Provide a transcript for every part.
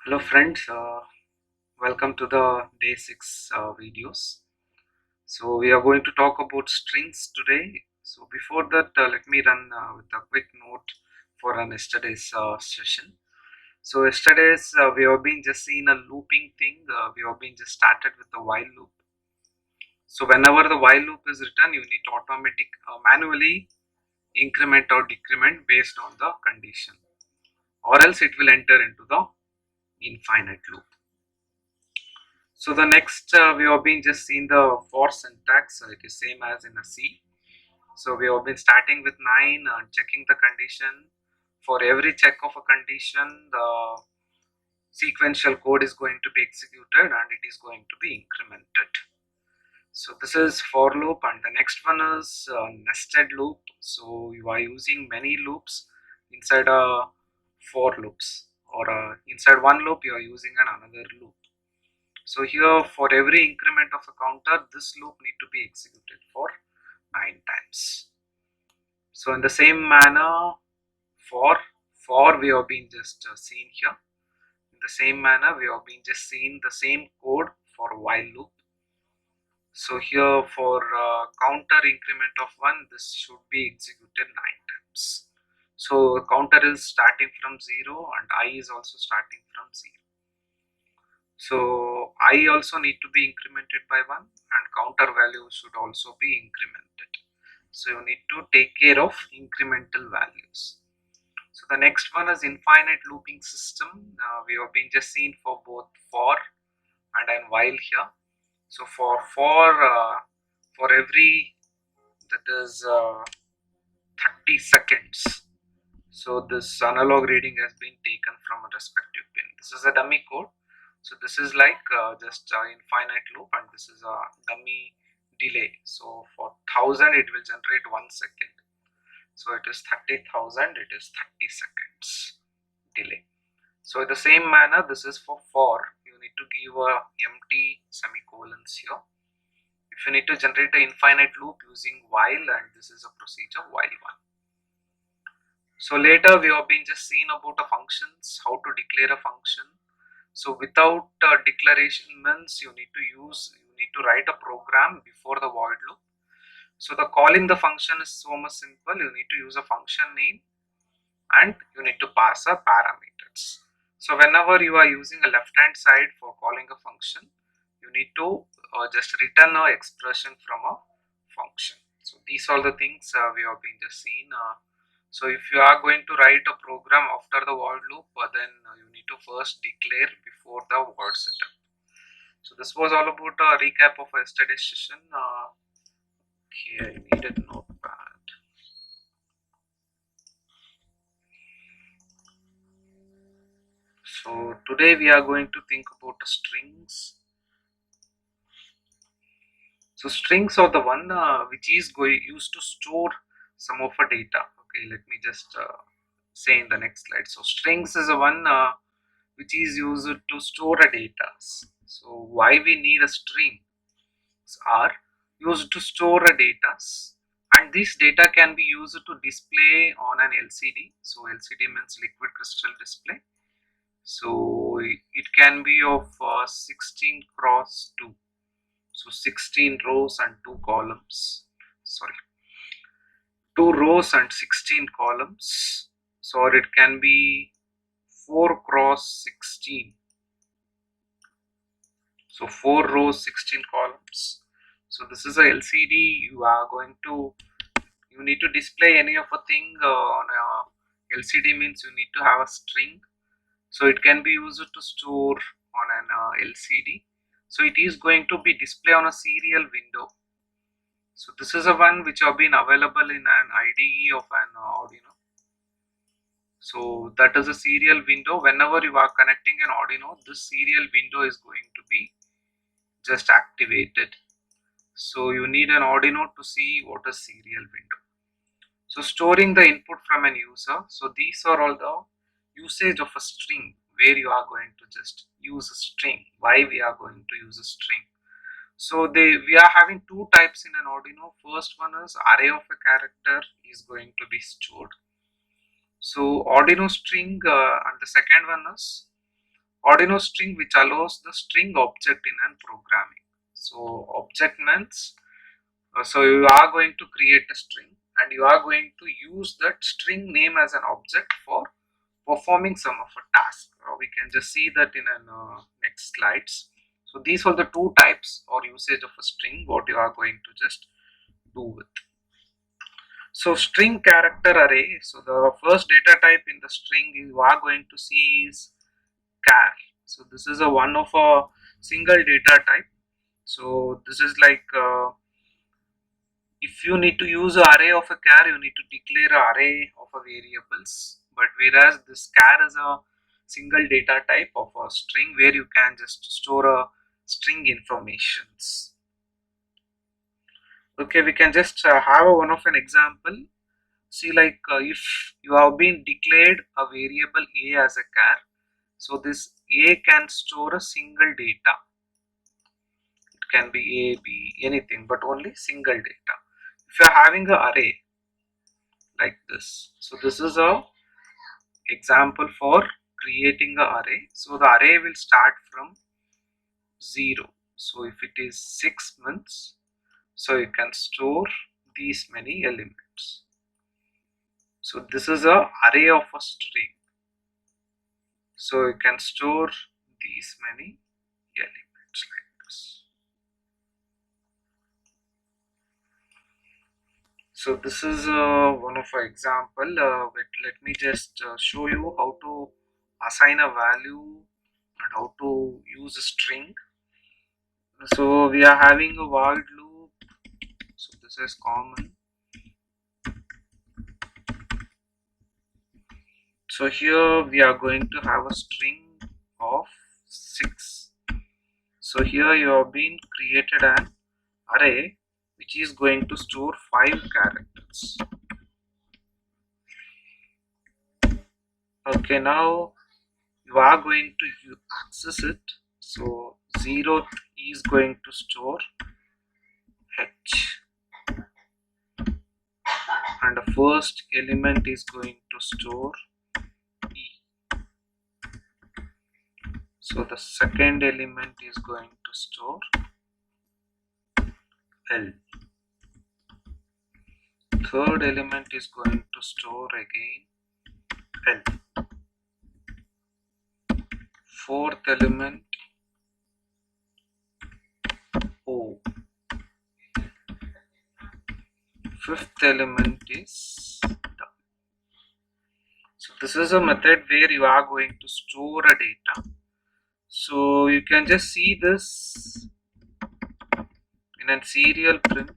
Hello friends, welcome to the day 6 videos. So we are going to talk about strings today. So before that, let me run with a quick note for an yesterday's session. So yesterday's we have been just seen a looping thing. We have been just started with the while loop. So whenever the while loop is written, you need to manually increment or decrement based on the condition, or else it will enter into the infinite loop. So the next we have been just seen the for syntax. So it is same as in a C. So we have been starting with 9, checking the condition. For every check of a condition, the sequential code is going to be executed and it is going to be incremented. So this is for loop, and the next one is nested loop. So you are using many loops inside a for loops, or inside one loop you are using another loop. So here for every increment of a counter, this loop need to be executed for 9 times. So in the same manner, for we have been just seen here. In the same manner, we have been just seeing the same code for while loop. So here for counter increment of 1, this should be executed 9 times. So counter is starting from 0 and I is also starting from 0. So I also need to be incremented by 1 and counter value should also be incremented. So you need to take care of incremental values. So the next one is infinite looping system. We have been just seen for both for and then while here. So for every, that is 30 seconds. So this analog reading has been taken from a respective pin. This is a dummy code. So this is like just infinite loop, and this is a dummy delay. So for 1000 it will generate 1 second. So it is 30,000, it is 30 seconds delay. So in the same manner, this is for you need to give a empty semicolons here. If you need to generate an infinite loop using while, and this is a procedure while one. So later we have been just seen about the functions, how to declare a function. So without declaration means you need to write a program before the void loop. So the calling the function is so much simple. You need to use a function name and you need to pass a parameters. So whenever you are using a left hand side for calling a function, you need to just return an expression from a function. So these are the things we have been just seen. So if you are going to write a program after the void loop, then you need to first declare before the void setup. So this was all about a recap of yesterday's session. Okay, I needed notepad. So today we are going to think about the strings. So strings are the one which is used to store some of a data. Okay, let me just say in the next slide. So strings is the one which is used to store a data. So why we need a string are used to store a data, and this data can be used to display on an LCD. So LCD means liquid crystal display. So it can be of 16 cross 2. So 16 rows and 2 columns. Sorry, 2 rows and 16 columns. So it can be 4 cross 16. So 4 rows, 16 columns. So this is a LCD. You need to display any of a thing on a LCD means you need to have a string. So it can be used to store on an LCD. So it is going to be display on a serial window. So this is a one which have been available in an IDE of an Arduino. So that is a serial window. Whenever you are connecting an Arduino, this serial window is going to be just activated. So you need an Arduino to see what is serial window. So storing the input from an user. So these are all the usage of a string, where you are going to just use a string. Why we are going to use a string? So we are having two types in an Arduino. First one is array of a character is going to be stored. So Arduino string, and the second one is Arduino string which allows the string object in an programming. So object means so you are going to create a string and you are going to use that string name as an object for performing some of a task. We can just see that in an next slides. So these are the two types or usage of a string what you are going to just do with. So string character array. So the first data type in the string you are going to see is char. So this is a one of a single data type. So this is like if you need to use an array of a char, you need to declare an array of a variables. But whereas this char is a single data type of a string where you can just store a string informations. Okay, we can just have one of an example. See, like if you have been declared a variable a as a char, so this a can store a single data. It can be a, b, anything, but only single data. If you are having an array like this, so this is a example for creating a array. So the array will start from 0. So if it is 6 months, so you can store these many elements. So this is a array of a string. So you can store these many elements like this. So this is one of our example. Let me just show you how to assign a value and how to use a string. So we are having a while loop. So this is common. So here we are going to have a string of 6. So here you have been created an array which is going to store 5 characters. Okay, now you are going to access it. So 0th is going to store H and the first element is going to store E. So the second element is going to store L. Third element is going to store again L. Fourth element O. Fifth element is W. So this is a method where you are going to store a data. So you can just see this in a serial print.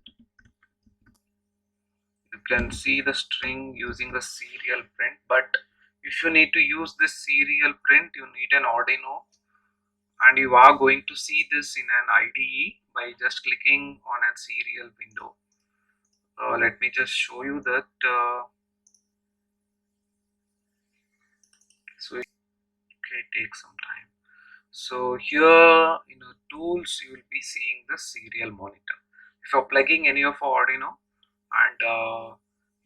You can see the string using a serial print, but if you need to use this serial print, you need an Arduino, and you are going to see this in an IDE by just clicking on a serial window. Let me just show you that. So okay, take some time. So here in the tools you will be seeing the serial monitor. If you're plugging any of Arduino and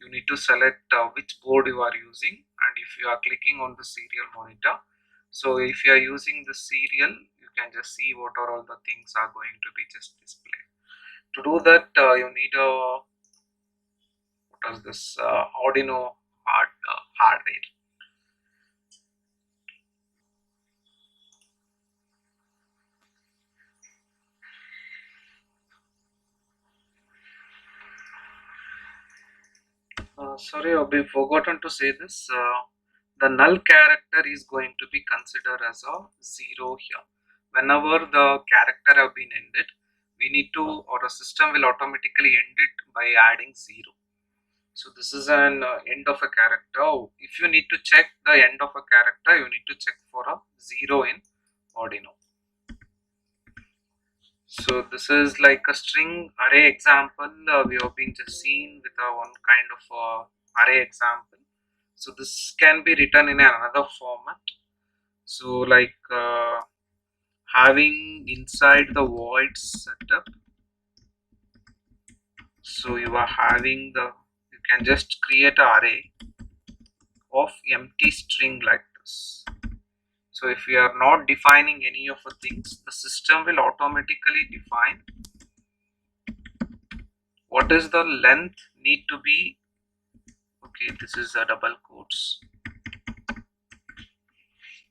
you need to select which board you are using, and if you are clicking on the serial monitor, so if you are using the serial, you can just see what are all the things are going to be just displayed. To do that you need a what is this Arduino hardware. Sorry, I've forgotten to say this. The null character is going to be considered as a 0 here. Whenever the character have been ended, we need to, or a system will automatically end it by adding 0. So this is an end of a character. If you need to check the end of a character, you need to check for a 0 in Arduino. So this is like a string array example. We have been just seen with one kind of array example. So this can be written in another format. So like having inside the void setup. So you are having you can just create an array of empty string like this. So if we are not defining any of the things, the system will automatically define what is the length need to be. Okay, this is a double quotes.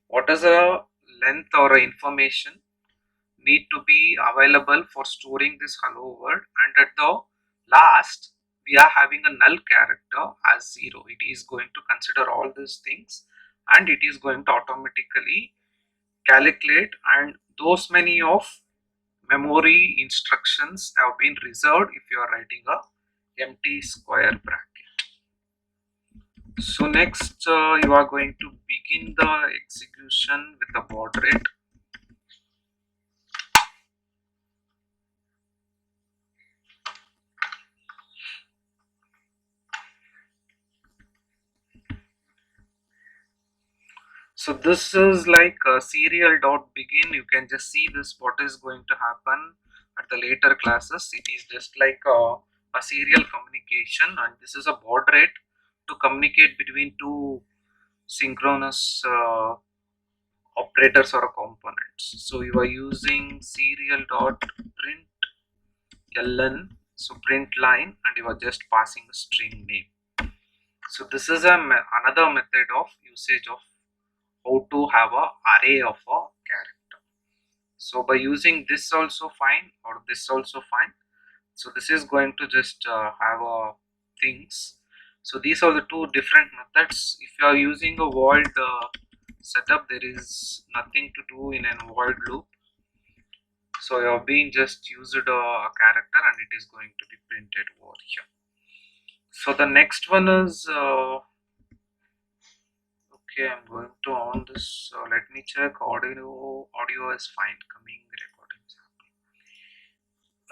What is a length or a information need to be available for storing this hello world, and at the last we are having a null character as 0. It is going to consider all these things and it is going to automatically calculate, and those many of memory instructions have been reserved if you are writing a empty square bracket. So next you are going to begin the execution with the baud rate. So this is like serial dot begin. You can just see this what is going to happen at the later classes. It is just like a serial communication, and this is a baud rate to communicate between two synchronous operators or components. So you are using serial dot print ln, so print line, and you are just passing a string name. So this is another method of usage of how to have a array of a character. So by using this also fine, or this also fine. So this is going to just have things. So these are the two different methods. If you are using a void setup, there is nothing to do in a void loop. So you are being just used a character and it is going to be printed over here. So the next one is okay, I'm going to on this. Let me check. Audio is fine. Coming recording is happening.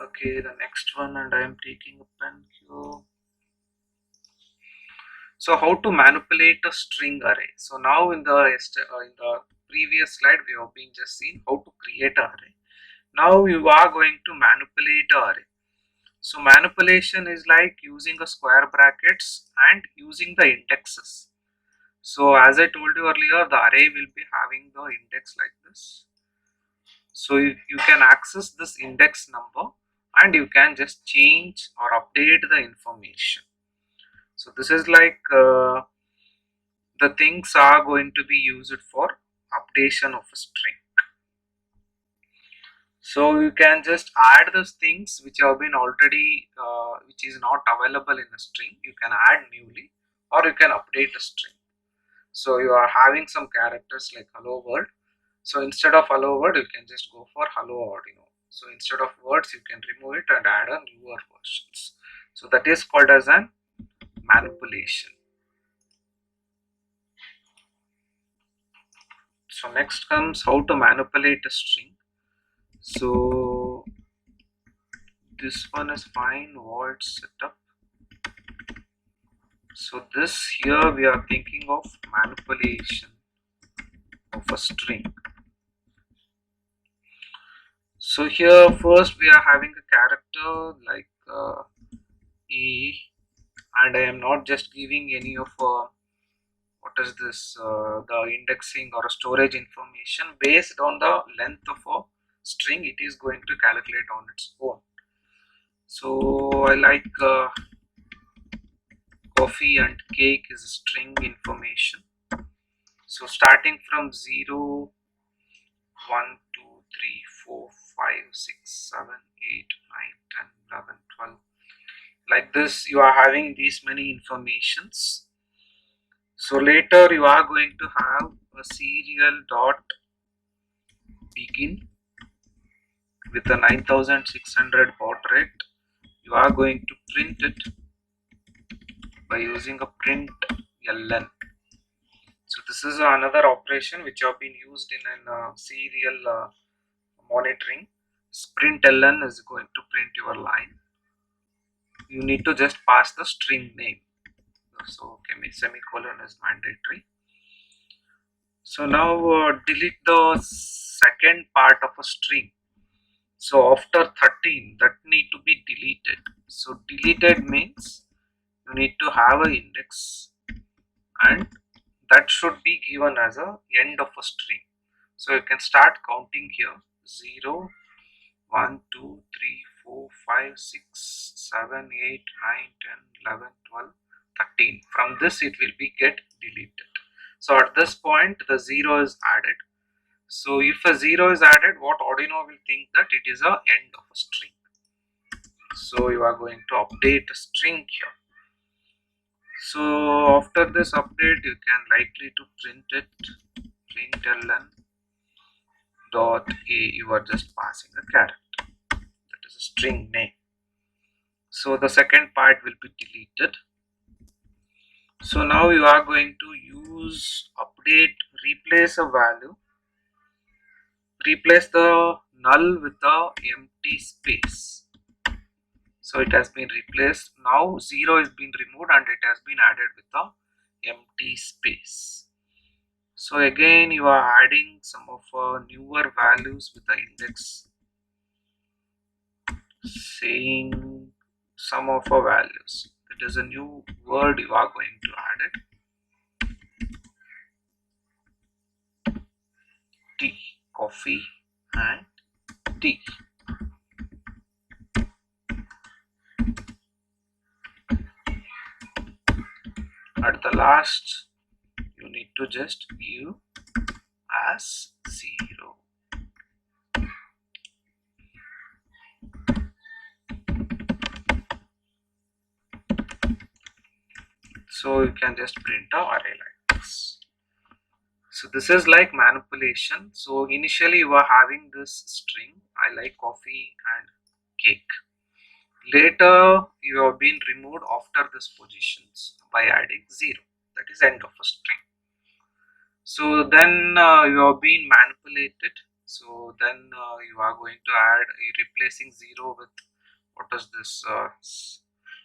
Okay, the next one, and I am taking a pen here. So how to manipulate a string array. So now in the previous slide we have been just seen how to create an array. Now you are going to manipulate an array. So manipulation is like using a square brackets and using the indexes. So as I told you earlier, the array will be having the index like this. So you can access this index number and you can just change or update the information. So this is like the things are going to be used for updation of a string. So you can just add those things which have been already which is not available in a string. You can add newly, or you can update a string. So you are having some characters like hello world. So instead of hello world, you can just go for hello arduino. So instead of words, you can remove it and add a newer versions. So that is called as an manipulation. So next comes how to manipulate a string. So this one is fine, void setup. So this here we are thinking of manipulation of a string. So here first we are having a character like E, and I am not just giving any of what is this the indexing or storage information. Based on the length of a string, it is going to calculate on its own. So I like coffee and cake is string information. So starting from 0, 1, 2, 3, 4, 5, 6, 7, 8, 9, 10, 11, 12. Like this, you are having these many informations. So later you are going to have a serial dot begin with a 9600 baud rate. You are going to print it by using a print ln. So this is another operation which have been used in a serial monitoring. Print ln is going to print your line. You need to just pass the string name. So semicolon is mandatory. So now delete the second part of a string. So after 13, that need to be deleted. So deleted means you need to have an index, and that should be given as a end of a string. So you can start counting here: 0, 1, 2, 3, 4, 5, 6, 7, 8, 9, 10, 11, 12, 13. From this it will be get deleted. So at this point the 0 is added. So if a 0 is added, what Arduino will think that it is a end of a string. So you are going to update a string here. So after this update, you can likely to print it, println dot a. You are just passing a character, that is a string name. So the second part will be deleted. So now you are going to use update, replace a value, replace the null with the empty space. So it has been replaced. Now 0 is been removed and it has been added with the empty space. So again you are adding some of newer values with the index, saying some of our values. It is a new word you are going to add it. Tea, coffee and tea. At the last you need to just give as 0. So you can just print a array like this. So this is like manipulation. So initially you are having this string, I like coffee and cake. Later you have been removed after this positions by adding 0, that is end of a string. So then you have been manipulated. So then you are going to add replacing 0 with what is this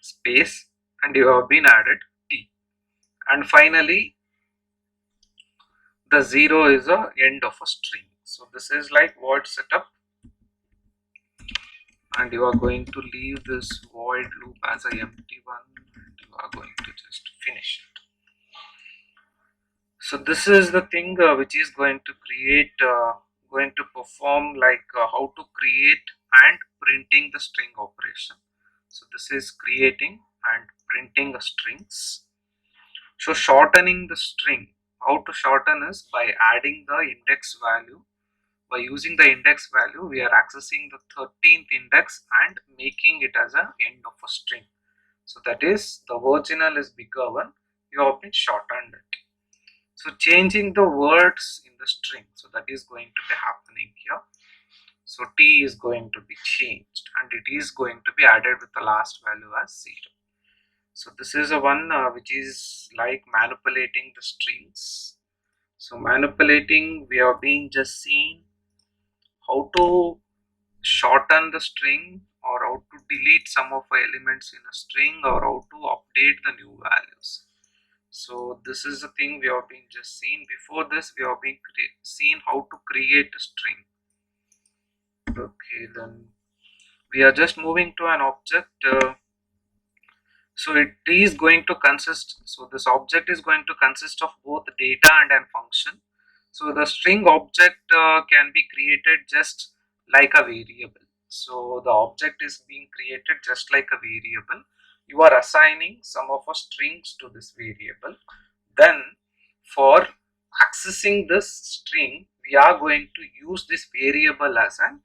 space, and you have been added t, and finally the 0 is a end of a string. So this is like void setup, and you are going to leave this void loop as a empty one, and you are going to just finish it. So this is the thing which is going to create going to perform like how to create and printing the string operation. So this is creating and printing a strings. So shortening the string, how to shorten is by adding the index value. By using the index value, we are accessing the 13th index and making it as an end of a string. So that is, the original is bigger one, you have been shortened it. So changing the words in the string, so that is going to be happening here. So t is going to be changed and it is going to be added with the last value as 0. So this is a one which is like manipulating the strings. So manipulating, we have been just seeing how to shorten the string, or how to delete some of the elements in a string, or how to update the new values. So this is the thing we have been just seen. Before this we have been seen how to create a string. Okay, then we are just moving to an object. So it is going to consist, so this object is going to consist of both data and an function. So the string object can be created just like a variable. So the object is being created just like a variable. You are assigning some of the strings to this variable. Then for accessing this string, we are going to use this variable as an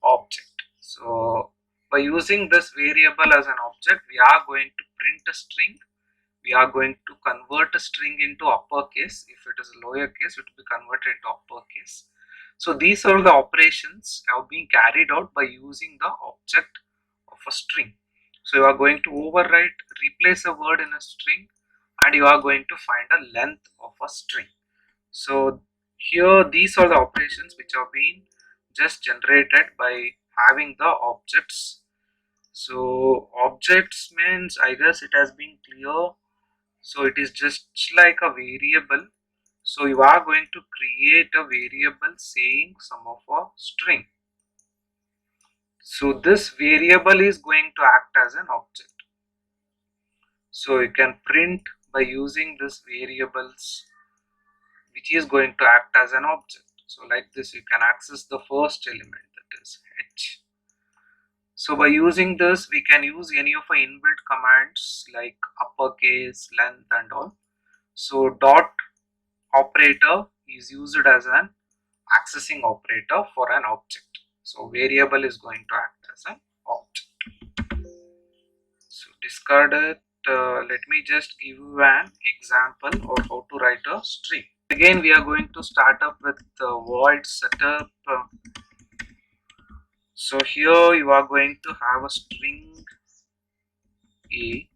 object. So by using this variable as an object, we are going to print a string. We are going to convert a string into uppercase. If it is lowercase, it will be converted into uppercase. So these are the operations have been carried out by using the object of a string. So you are going to overwrite, replace a word in a string, and you are going to find a length of a string. So here these are the operations which have been just generated by having the objects. So objects means, I guess it has been clear. So it is just like a variable. So you are going to create a variable saying some of a string. So this variable is going to act as an object. So you can print by using this variables which is going to act as an object. So like this, you can access the first element, that is h. So by using this, we can use any of our inbuilt commands like uppercase, length and all. So dot operator is used as an accessing operator for an object. So variable is going to act as an object. So discard it. Let me just give you an example of how to write a string. Again, we are going to start up with the void setup. So here you are going to have a string A.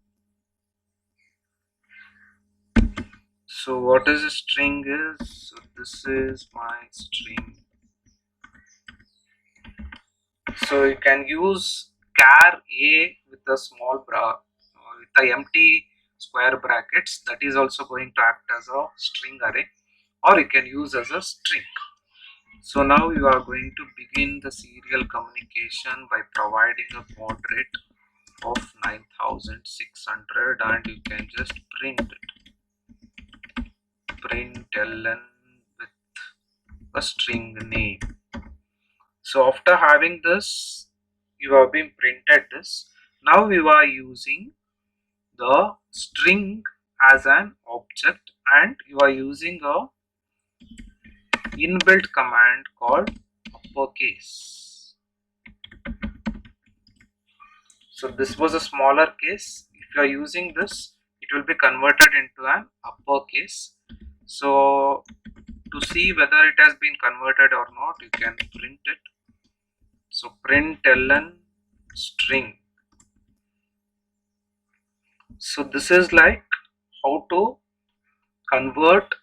So what is a string is? So this is my string. So you can use char A with a small with the empty square brackets. That is also going to act as a string array, or you can use as a string. So now you are going to begin the serial communication by providing a baud rate of 9600, and you can just print it. Print ln with a string name. So after having this, you have been printed this. Now you are using the string as an object, and you are using a inbuilt command called uppercase. So this was a smaller case. If you are using this, it will be converted into an uppercase. So to see whether it has been converted or not, you can print it. So print ln string. So this is like how to convert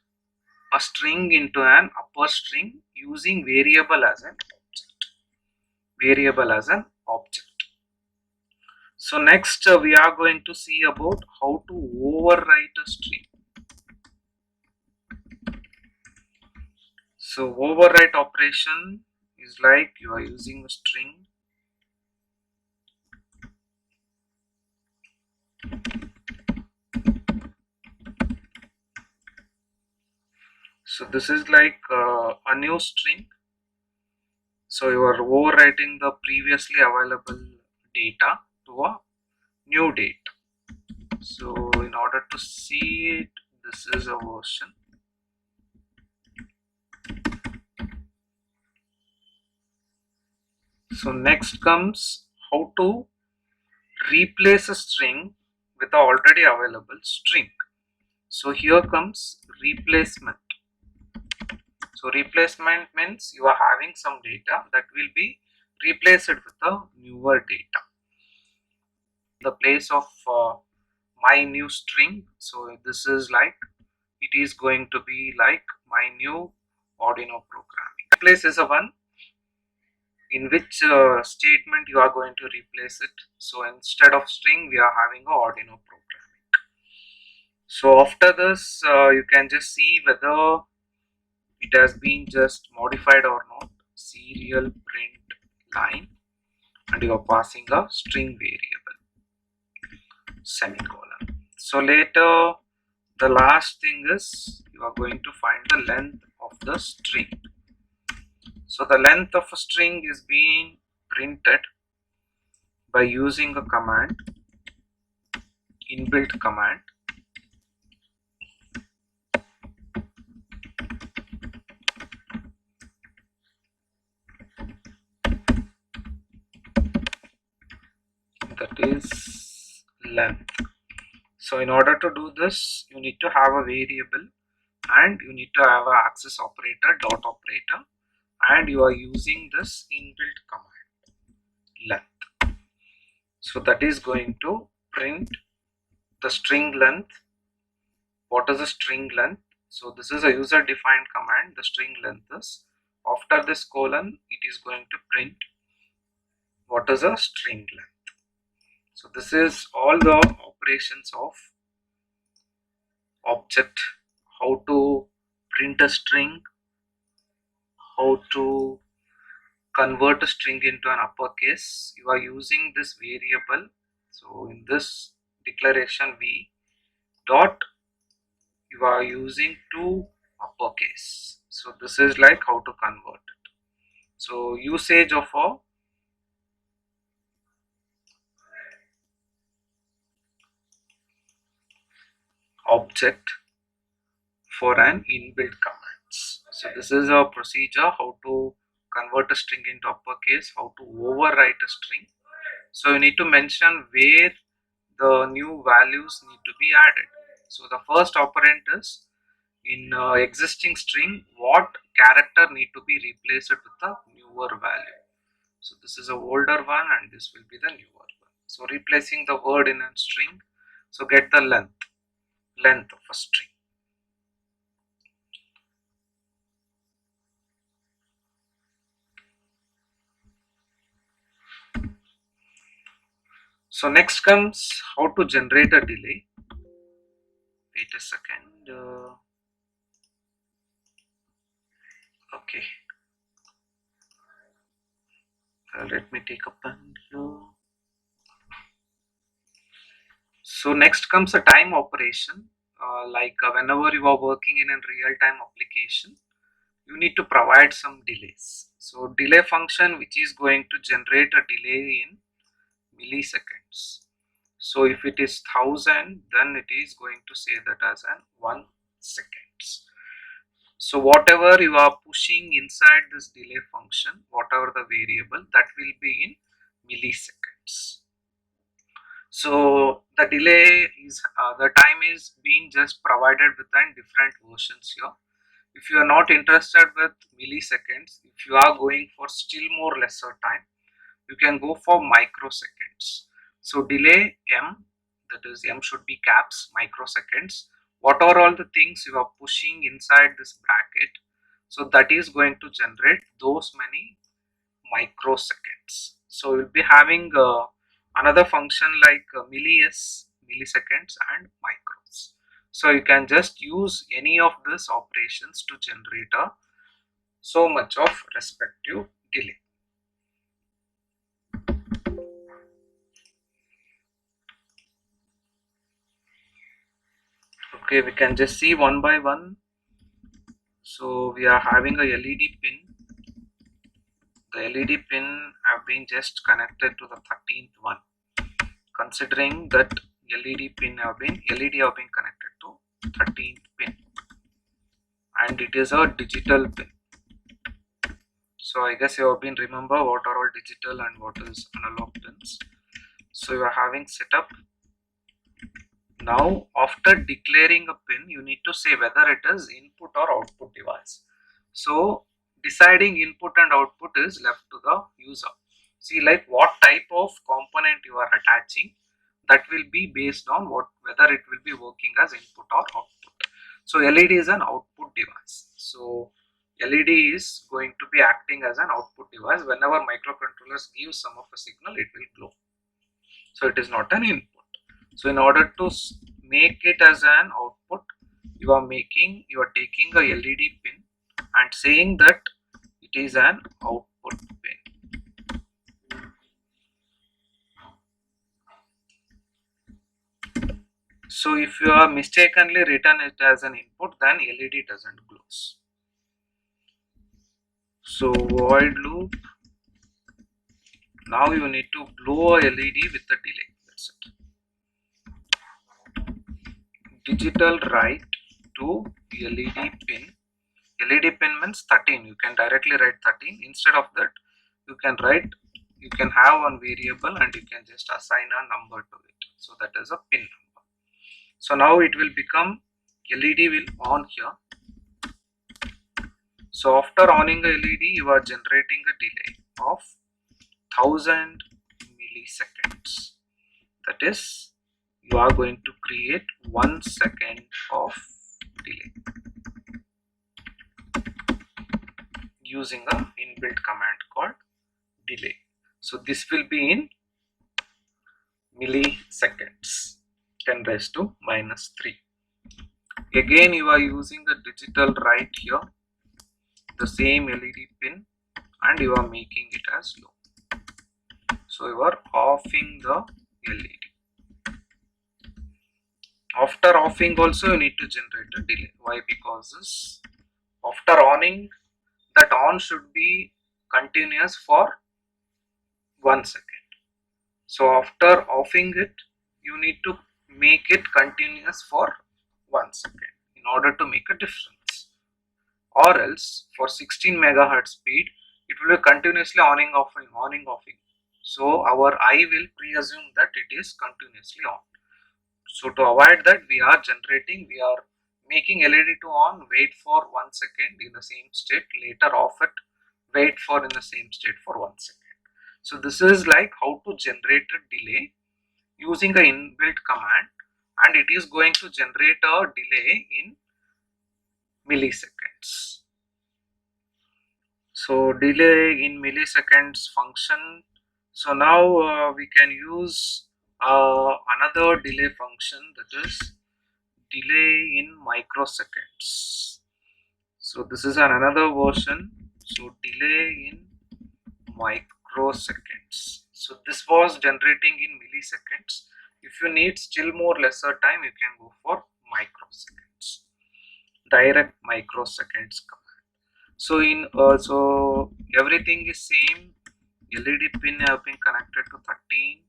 a string into an upper string using variable as an object. Variable as an object. So next we are going to see about how to overwrite a string. So overwrite operation is like you are using a string. So this is like a new string. So you are overwriting the previously available data to a new date. So in order to see it, this is a version. So next comes how to replace a string with an already available string. So here comes replacement. So replacement means you are having some data that will be replaced with a newer data. The place of my new string. So this is like, it is going to be like my new Arduino programming. Replace is a one in which statement you are going to replace it. So instead of string, we are having a Arduino programming. So after this, you can just see whether it has been just modified or not. Serial print line, and you are passing a string variable, semicolon. So later, the last thing is you are going to find the length of the string. So the length of a string is being printed by using a command, inbuilt command. That is length. So in order to do this, you need to have a variable, and you need to have an access operator, dot operator, and you are using this inbuilt command, length. So that is going to print the string length. What is a string length? So this is a user defined command. The string length is, after this colon, it is going to print what is a string length. So this is all the operations of object, how to print a string, how to convert a string into an uppercase. You are using this variable. So in this declaration v dot, you are using two uppercase. So this is like how to convert it. So usage of a object for an inbuilt commands. So this is a procedure how to convert a string into uppercase, how to overwrite a string. So you need to mention where the new values need to be added. So the first operand is in existing string what character need to be replaced with a newer value. So this is a older one and this will be the newer one. So replacing the word in a string. So get the length of a string. So next comes how to generate a delay. Wait a second. Okay. Let me take a pen here. So next comes a time operation. Whenever you are working in a real-time application, you need to provide some delays. So delay function which is going to generate a delay in milliseconds. So if it is 1000, then it is going to say that as an 1 seconds. So whatever you are pushing inside this delay function, whatever the variable, that will be in milliseconds. So the delay is the time is being just provided within different versions here. If you are not interested with milliseconds, if you are going for still more lesser time, you can go for microseconds. So delay m, that is m should be caps, microseconds. What are all the things you are pushing inside this bracket? So that is going to generate those many microseconds. So we'll be having another function like milliseconds and micros. So you can just use any of these operations to generate a so much of respective delay. Okay, we can just see one by one. So we are having a LED pin. The LED pin have been just connected to the 13th one. Considering that LED have been connected to 13th pin, and it is a digital pin. So I guess you have been remember what are all digital and what is analog pins. So you are having setup. Now after declaring a pin, you need to say whether it is input or output device. So deciding input and output is left to the user. See, like what type of component you are attaching, that will be based on whether it will be working as input or output. So LED is an output device. So LED is going to be acting as an output device. Whenever microcontrollers give some of a signal, it will glow. So it is not an input. So in order to make it as an output, you are taking a LED pin and saying that it is an output pin. So if you are mistakenly written it as an input, then LED doesn't glow. So void loop. Now you need to blow a LED with the delay. That's it. Digital write to LED pin. LED pin means 13. You can directly write 13. Instead of that, you can have one variable and you can just assign a number to it. So that is a pin number. So now it will become LED will on here. So after owning a LED, you are generating a delay of 1000 milliseconds. That is, you are going to create 1 second of delay using a inbuilt command called delay. So this will be in milliseconds, 10 raised to minus 3. Again, you are using the digital write here, the same LED pin, and you are making it as low. So you are offing the LED. After offing also you need to generate a delay. Why? Because this After oning, that on should be continuous for 1 second. So after offing it, you need to make it continuous for 1 second in order to make a difference. Or else for 16 megahertz speed, it will be continuously on. So our eye will pre-assume that it is continuously on. So to avoid that, we are making LED to on, wait for 1 second in the same state, later off it, wait for in the same state for 1 second. So this is like how to generate a delay using a inbuilt command, and it is going to generate a delay in milliseconds. So delay in milliseconds function. So now we can use another delay function, that is delay in microseconds. So this is another version. So delay in microseconds. So this was generating in milliseconds. If you need still more lesser time, you can go for microseconds. Direct microseconds command. So in so everything is same. LED pin have been connected to 13.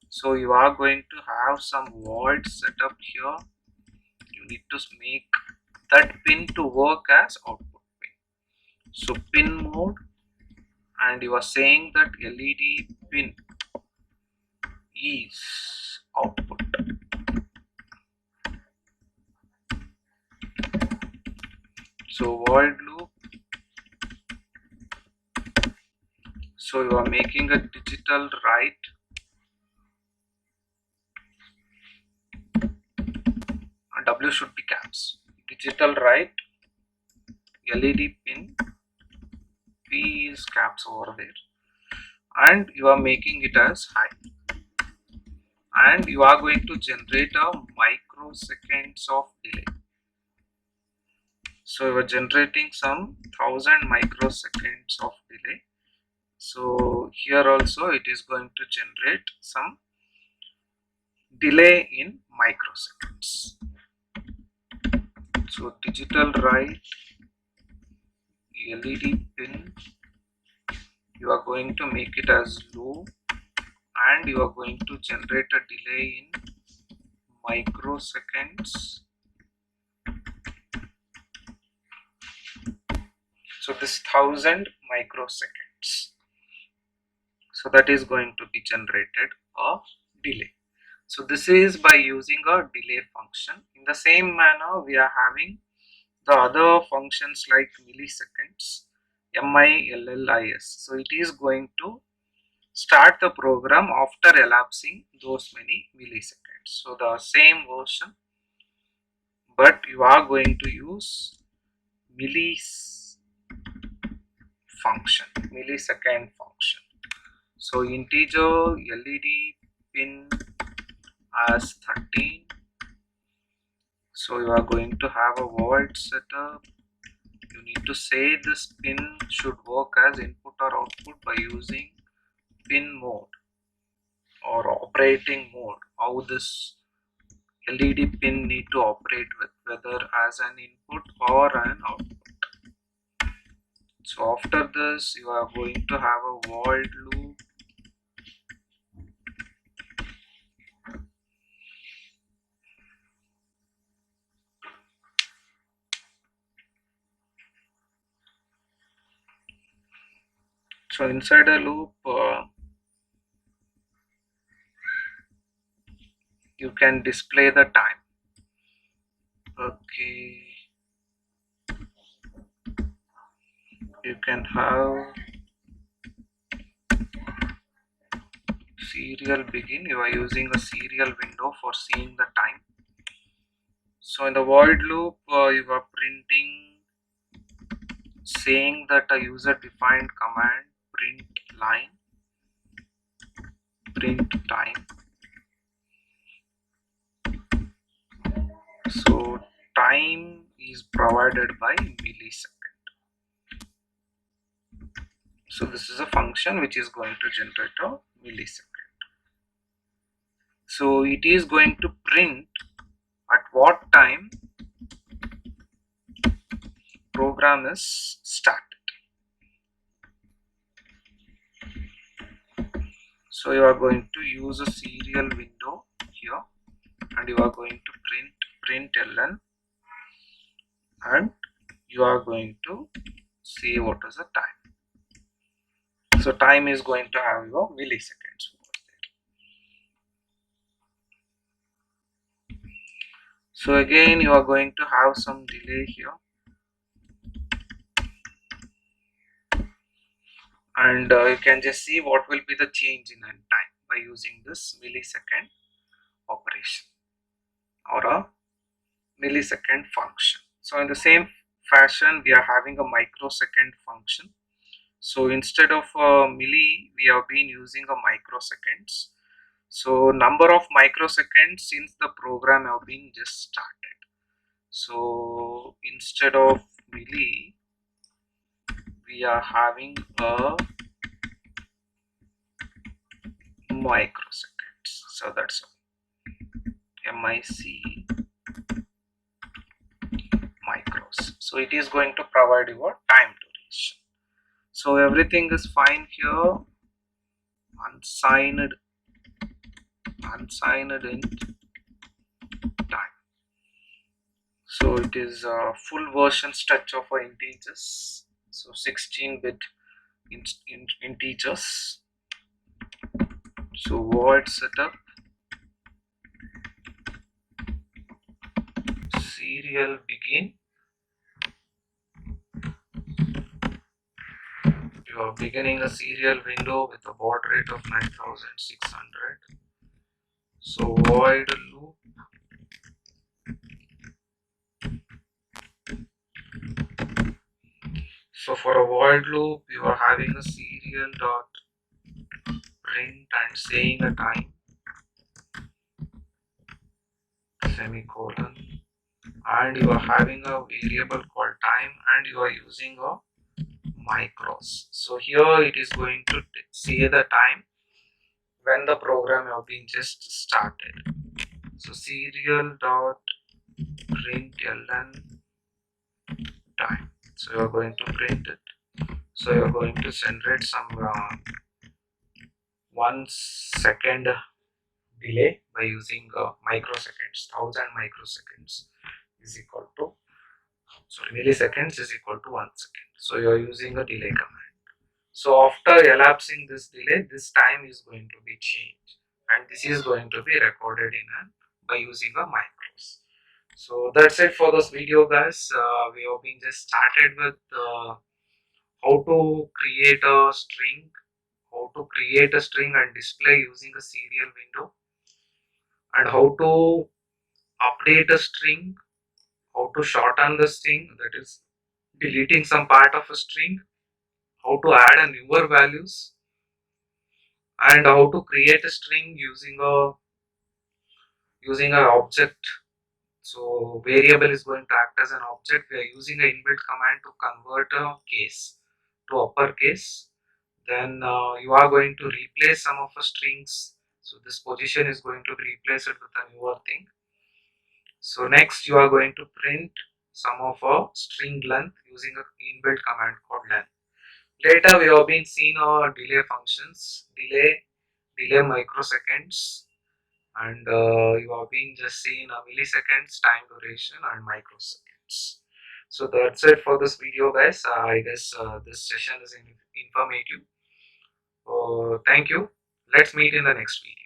So you are going to have some voids set up here. You need to make that pin to work as output pin. So pin mode, and you are saying that LED pin is output. So void loop. So you are making a digital write, and W should be caps. Digital write LED pin, P is caps over there, and you are making it as high, and you are going to generate a microseconds of delay. So you are generating some 1000 microseconds of delay. So here also it is going to generate some delay in microseconds. So digital write LED pin, you are going to make it as low, and you are going to generate a delay in microseconds. So this 1000 microseconds. So that is going to be generated a delay. So this is by using a delay function. In the same manner, we are having the other functions like milliseconds, millis. So it is going to start the program after elapsing those many milliseconds. So the same version, but you are going to use millis function, millisecond function. So integer LED pin as 13. So you are going to have a void setup. You need to say this pin should work as input or output by using pin mode or operating mode. How this LED pin need to operate with, whether as an input or an output. So after this, you are going to have a void loop. So inside a loop, you can display the time. Okay, you can have serial begin. You are using a serial window for seeing the time. So in the void loop, you are printing, saying that a user defined command print line, print time. So time is provided by millisecond. So this is a function which is going to generate a millisecond. So it is going to print at what time program is started. So you are going to use a serial window here, and you are going to print ln, and you are going to see what is the time. So time is going to have your milliseconds over there. So again you are going to have some delay here, and you can just see what will be the change in time by using this millisecond operation or a millisecond function. So in the same fashion we are having a microsecond function. So instead of milli, we have been using a microseconds. So number of microseconds since the program have been just started. So instead of milli, we are having a microseconds. So that's MIC micros. So it is going to provide your time duration. So everything is fine here. Unsigned int time. So it is a full version stretch of integers. So 16-bit integers. So void setup serial begin. You are beginning a serial window with a baud rate of 9600. So void loop. So for a void loop, you are having a serial dot print and saying a time semicolon, and you are having a variable called time, and you are using a micros. So here it is going to say the time when the program have been just started. So serial dot println time. So you are going to print it. So you are going to generate some 1 second delay by using microseconds. 1000 microseconds is equal to, sorry, milliseconds is equal to 1 second. So you are using a delay command. So after elapsing this delay, this time is going to be changed, and this is going to be recorded by using a micros. So that's it for this video, guys. We have been just started with how to create a string, and display using a serial window, and how to update a string, how to shorten the string, that is deleting some part of a string, how to add a newer values, and how to create a string using a object. So variable is going to act as an object. We are using an inbuilt command to convert a case to uppercase. Then you are going to replace some of the strings. So this position is going to replace it with a newer thing. So next you are going to print some of a string length using an inbuilt command called length. Later we have been seen our delay functions, delay microseconds, and you have been just seen a milliseconds, time duration, and microseconds. So that's it for this video, guys. I guess this session is informative. Thank you. Let's meet in the next video.